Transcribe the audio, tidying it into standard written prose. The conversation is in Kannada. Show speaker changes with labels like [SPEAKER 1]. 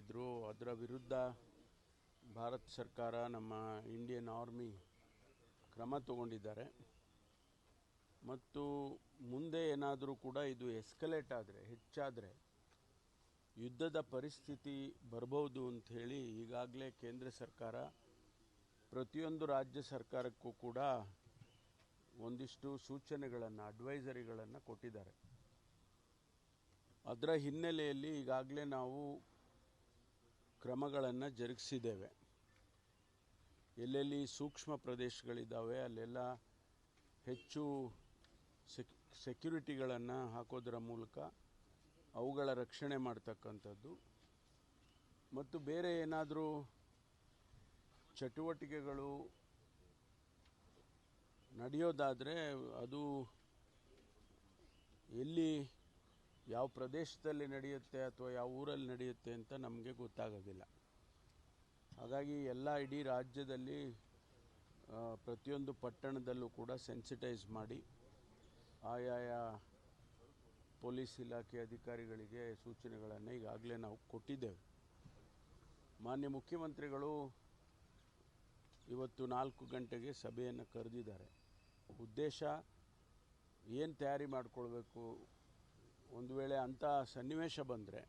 [SPEAKER 1] ಇದ್ದರು. ಅದರ ವಿರುದ್ಧ ಭಾರತ ಸರ್ಕಾರ, ನಮ್ಮ ಇಂಡಿಯನ್ ಆರ್ಮಿ ಕ್ರಮ ತಗೊಂಡಿದ್ದಾರೆ. ಮತ್ತು ಮುಂದೆ ಏನಾದರೂ ಕೂಡ ಇದು ಎಸ್ಕಲೇಟ್ ಆದರೆ, ಹೆಚ್ಚಾದರೆ ಯುದ್ಧದ ಪರಿಸ್ಥಿತಿ ಬರ್ಬೋದು ಅಂಥೇಳಿ ಈಗಾಗಲೇ ಕೇಂದ್ರ ಸರ್ಕಾರ ಪ್ರತಿಯೊಂದು ರಾಜ್ಯ ಸರ್ಕಾರಕ್ಕೂ ಕೂಡ ಒಂದಿಷ್ಟು ಸೂಚನೆಗಳನ್ನು, ಅಡ್ವೈಸರಿಗಳನ್ನು ಕೊಟ್ಟಿದ್ದಾರೆ. ಅದರ ಹಿನ್ನೆಲೆಯಲ್ಲಿ ಈಗಾಗಲೇ ನಾವು ಕ್ರಮಗಳನ್ನು ಜರುಗಿಸಿದ್ದೇವೆ. ಎಲ್ಲೆಲ್ಲಿ ಸೂಕ್ಷ್ಮ ಪ್ರದೇಶಗಳಿದ್ದಾವೆ ಅಲ್ಲೆಲ್ಲ ಹೆಚ್ಚು ಸೆಕ್ಯುರಿಟಿಗಳನ್ನು ಹಾಕೋದರ ಮೂಲಕ ಅವುಗಳ ರಕ್ಷಣೆ ಮಾಡ್ತಕ್ಕಂಥದ್ದು. ಮತ್ತು ಬೇರೆ ಏನಾದರೂ ಚಟುವಟಿಕೆಗಳು ನಡೆಯೋದಾದರೆ ಅದು ಎಲ್ಲಿ, ಯಾವ ಪ್ರದೇಶದಲ್ಲಿ ನಡೆಯುತ್ತೆ ಅಥವಾ ಯಾವ ಊರಲ್ಲಿ ನಡೆಯುತ್ತೆ ಅಂತ ನಮಗೆ ಗೊತ್ತಾಗೋದಿಲ್ಲ. ಹಾಗಾಗಿ ಇಡೀ ರಾಜ್ಯದಲ್ಲಿ ಪ್ರತಿಯೊಂದು ಪಟ್ಟಣದಲ್ಲೂ ಕೂಡ ಸೆನ್ಸಿಟೈಸ್ ಮಾಡಿ ಆಯಾಯ ಪೊಲೀಸ್ ಇಲಾಖೆ ಅಧಿಕಾರಿಗಳಿಗೆ ಸೂಚನೆಗಳನ್ನು ಈಗಾಗಲೇ ನಾವು ಕೊಟ್ಟಿದ್ದೇವೆ. ಮಾನ್ಯ ಮುಖ್ಯಮಂತ್ರಿಗಳು ಇವತ್ತು 4 ಗಂಟೆಗೆ ಸಭೆಯನ್ನು ಕರೆದಿದ್ದಾರೆ. ಉದ್ದೇಶ ಏನು ತಯಾರಿ ಮಾಡಿಕೊಳ್ಬೇಕು, ಒಂದು ವೇಳೆ ಅಂಥ ಸನ್ನಿವೇಶ ಬಂದರೆ